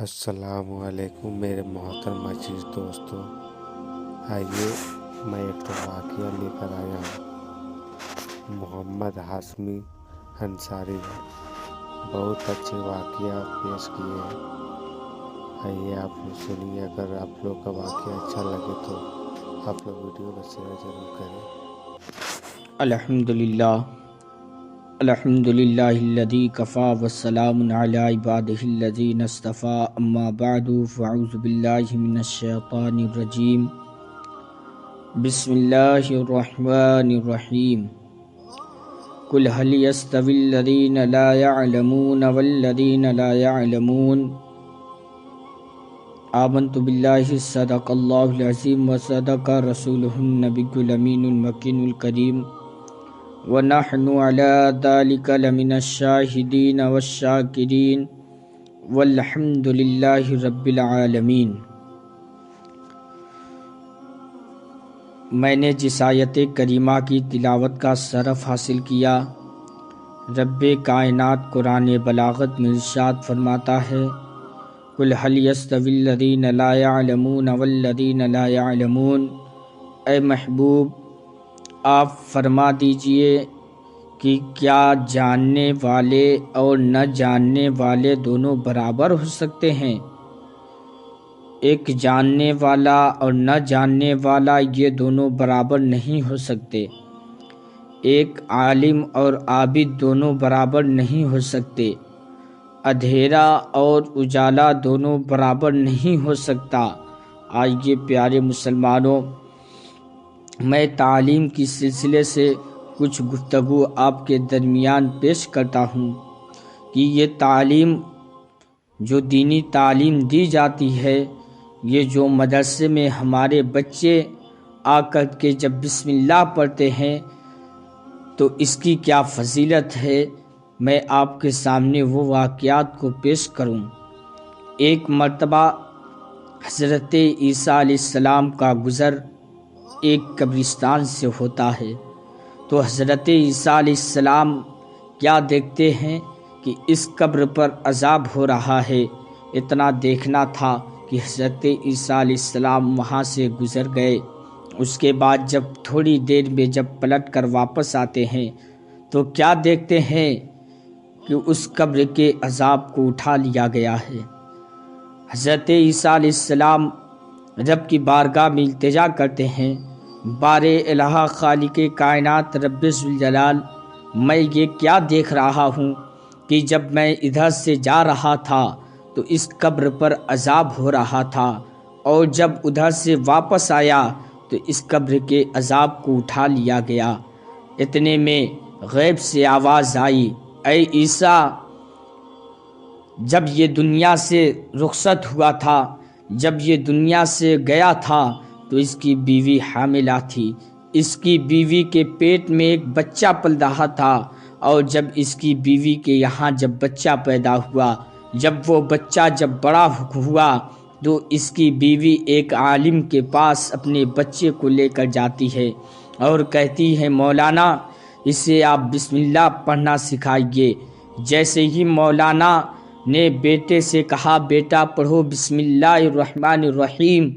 السلام علیکم میرے محترم عزیز دوستوں، آئیے میں ایک تو واقعہ لے کر آیا ہوں محمد ہاشمی انصاری نے بہت اچھے واقعہ پیش کیے ہیں۔ آئیے آپ لوگ سنیے، اگر آپ لوگ کا واقعہ اچھا لگے تو آپ لوگ ویڈیو کو شیئر ضرور کریں۔ الحمدللہ الذی کفا والسلام علی عبادہ الذین اصطفی، اما بعد فاعوذ باللہ من الشیطان الرجیم، بسم اللہ الرحمن الرحیم۔ قل هل يستوی الذین لا يعلمون والذین لا يعلمون، آمنت باللہ صدق اللہ العظیم وصدق رسولہ النبی الامین المکین الکریم، وَنَحْنُ عَلَى ذَلِكَ لَمِنَ الشَّاهِدِينَ وَالشَّاكِرِينَ وَالْحَمْدُ لِلَّهِ رَبِّ الْعَالَمِينَ۔ میں نے جس آیت کریمہ کی تلاوت کا شرف حاصل کیا، رب کائنات قرآن بلاغت میں ارشاد فرماتا ہے، قُلْ هَلْ يَسْتَوِي الَّذِينَ لَا يَعْلَمُونَ وَالَّذِينَ لَا يَعْلَمُونَ۔ اے محبوب، آپ فرما دیجئے کہ کیا جاننے والے اور نہ جاننے والے دونوں برابر ہو سکتے ہیں؟ ایک جاننے والا اور نہ جاننے والا یہ دونوں برابر نہیں ہو سکتے۔ ایک عالم اور عابد دونوں برابر نہیں ہو سکتے۔ اندھیرا اور اجالا دونوں برابر نہیں ہو سکتا۔ آئیے پیارے مسلمانوں، میں تعلیم کی سلسلے سے کچھ گفتگو آپ کے درمیان پیش کرتا ہوں کہ یہ تعلیم جو دینی تعلیم دی جاتی ہے، یہ جو مدرسے میں ہمارے بچے آ کر کے جب بسم اللہ پڑھتے ہیں تو اس کی کیا فضیلت ہے، میں آپ کے سامنے وہ واقعات کو پیش کروں۔ ایک مرتبہ حضرت عیسیٰ علیہ السلام کا گزر ایک قبرستان سے ہوتا ہے، تو حضرت عیسیٰ علیہ السلام کیا دیکھتے ہیں کہ اس قبر پر عذاب ہو رہا ہے۔ اتنا دیکھنا تھا کہ حضرت عیسیٰ علیہ السلام وہاں سے گزر گئے۔ اس کے بعد جب تھوڑی دیر میں جب پلٹ کر واپس آتے ہیں تو کیا دیکھتے ہیں کہ اس قبر کے عذاب کو اٹھا لیا گیا ہے۔ حضرت عیسیٰ علیہ السلام رب کی بارگاہ میں التجا کرتے ہیں، بار الہ خالق کائنات رب ذوالجلال، میں یہ کیا دیکھ رہا ہوں کہ جب میں ادھر سے جا رہا تھا تو اس قبر پر عذاب ہو رہا تھا، اور جب ادھر سے واپس آیا تو اس قبر کے عذاب کو اٹھا لیا گیا۔ اتنے میں غیب سے آواز آئی، اے عیسیٰ، جب یہ دنیا سے رخصت ہوا تھا، جب یہ دنیا سے گیا تھا تو اس کی بیوی حاملہ تھی، اس کی بیوی کے پیٹ میں ایک بچہ پل رہا تھا، اور جب اس کی بیوی کے یہاں جب بچہ پیدا ہوا، جب وہ بچہ جب بڑا ہوا تو اس کی بیوی ایک عالم کے پاس اپنے بچے کو لے کر جاتی ہے اور کہتی ہے، مولانا اسے آپ بسم اللہ پڑھنا سکھائیے۔ جیسے ہی مولانا نے بیٹے سے کہا، بیٹا پڑھو بسم اللہ الرحمن الرحیم،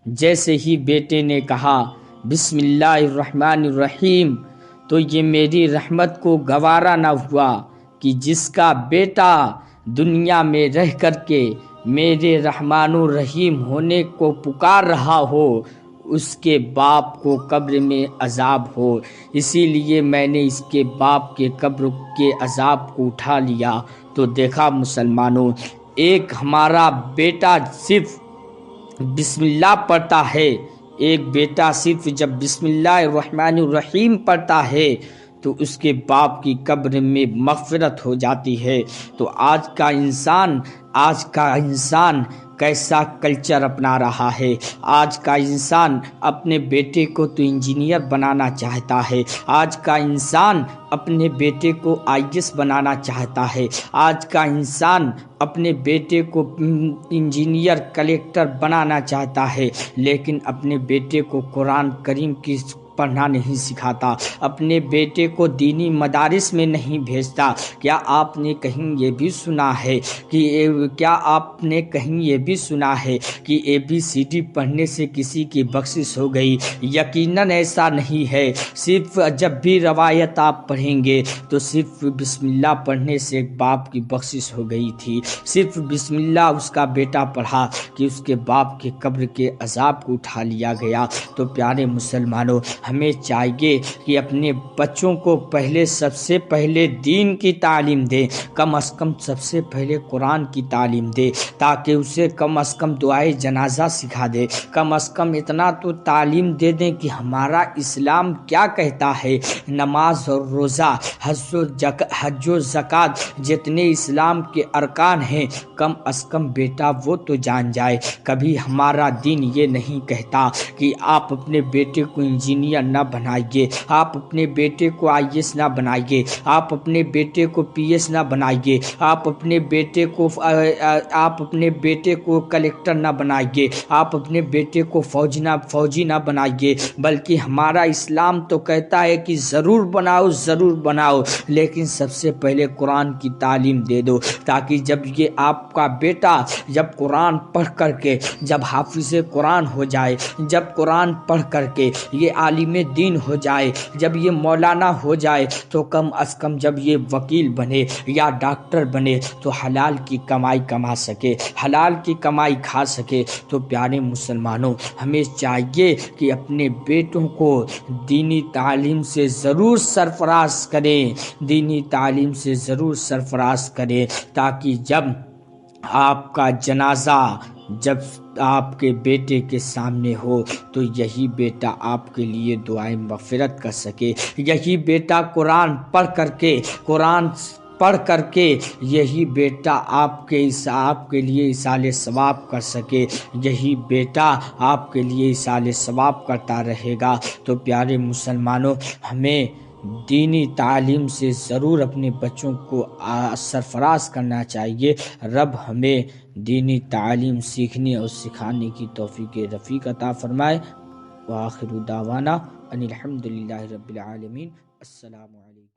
جیسے ہی بیٹے نے کہا بسم اللہ الرحمن الرحیم تو یہ میری رحمت کو گوارا نہ ہوا کہ جس کا بیٹا دنیا میں رہ کر کے میرے رحمان الرحیم ہونے کو پکار رہا ہو، اس کے باپ کو قبر میں عذاب ہو۔ اسی لیے میں نے اس کے باپ کے قبر کے عذاب کو اٹھا لیا۔ تو دیکھا مسلمانوں، ایک ہمارا بیٹا صرف بسم اللہ پڑھتا ہے، ایک بیٹا صرف جب بسم اللہ الرحمن الرحیم پڑھتا ہے تو اس کے باپ کی قبر میں مغفرت ہو جاتی ہے۔ تو آج کا انسان کیسا کلچر اپنا رہا ہے۔ آج کا انسان اپنے بیٹے کو تو انجینئر بنانا چاہتا ہے، آج کا انسان اپنے بیٹے کو IAS بنانا چاہتا ہے، آج کا انسان اپنے بیٹے کو انجینئر کلیکٹر بنانا چاہتا ہے، لیکن اپنے بیٹے کو قرآن کریم کی پڑھنا نہیں سکھاتا، اپنے بیٹے کو دینی مدارس میں نہیں بھیجتا؟ کیا آپ نے کہیں یہ بھی سنا ہے کہ ABCD پڑھنے سے کسی کی بخشش ہو گئی؟ یقیناً ایسا نہیں ہے۔ صرف جب بھی روایت آپ پڑھیں گے تو صرف بسم اللہ پڑھنے سے ایک باپ کی بخشش ہو گئی تھی۔ صرف بسم اللہ اس کا بیٹا پڑھا کہ اس کے باپ کے قبر کے عذاب کو اٹھا لیا گیا۔ تو پیارے مسلمانوں، ہمیں چاہیے کہ اپنے بچوں کو سب سے پہلے دین کی تعلیم دیں، کم از کم سب سے پہلے قرآن کی تعلیم دیں، تاکہ اسے کم از کم دعائے جنازہ سکھا دے، کم از کم اتنا تو تعلیم دے دیں کہ ہمارا اسلام کیا کہتا ہے۔ نماز اور روزہ، حج و زکوٰۃ جتنے اسلام کے ارکان ہیں، کم از کم بیٹا وہ تو جان جائے۔ کبھی ہمارا دین یہ نہیں کہتا کہ آپ اپنے بیٹے کو انجینئر نہ بنائیے، آپ اپنے بیٹے کو IAS نہ بنائیے، آپ اپنے بیٹے کو PS نہ بنائیے، آپ اپنے بیٹے کو کلیکٹر نہ بنائیے، آپ اپنے بیٹے کو فوجی نہ بنائیے، بلکہ ہمارا اسلام تو کہتا ہے کہ ضرور بناؤ، لیکن سب سے پہلے قرآن کی تعلیم دے دو، تاکہ جب یہ آپ کا بیٹا جب قرآن پڑھ کر کے جب حافظ قرآن ہو جائے، جب قرآن پڑھ کر کے یہ عالم دین ہو جائے، جب یہ مولانا ہو جائے، تو کم از کم جب یہ وکیل بنے یا ڈاکٹر بنے تو حلال کی کمائی کما سکے، حلال کی کمائی کھا سکے۔ تو پیارے مسلمانوں، ہمیں چاہیے کہ اپنے بیٹوں کو دینی تعلیم سے ضرور سرفراز کریں، تاکہ جب آپ کا جنازہ جب آپ کے بیٹے کے سامنے ہو تو یہی بیٹا آپ کے لیے دعائیں مغفرت کر سکے، یہی بیٹا قرآن پڑھ کر کے یہی بیٹا آپ کے لیے ایصال ثواب کر سکے، یہی بیٹا آپ کے لیے ایصال ثواب کرتا رہے گا۔ تو پیارے مسلمانوں، ہمیں دینی تعلیم سے ضرور اپنے بچوں کو سرفراز کرنا چاہیے۔ رب ہمیں دینی تعلیم سیکھنے اور سکھانے کی توفیق رفیق عطا فرمائے۔ وآخر دعوانا ان الحمد للہ رب العالمین۔ السلام علیکم۔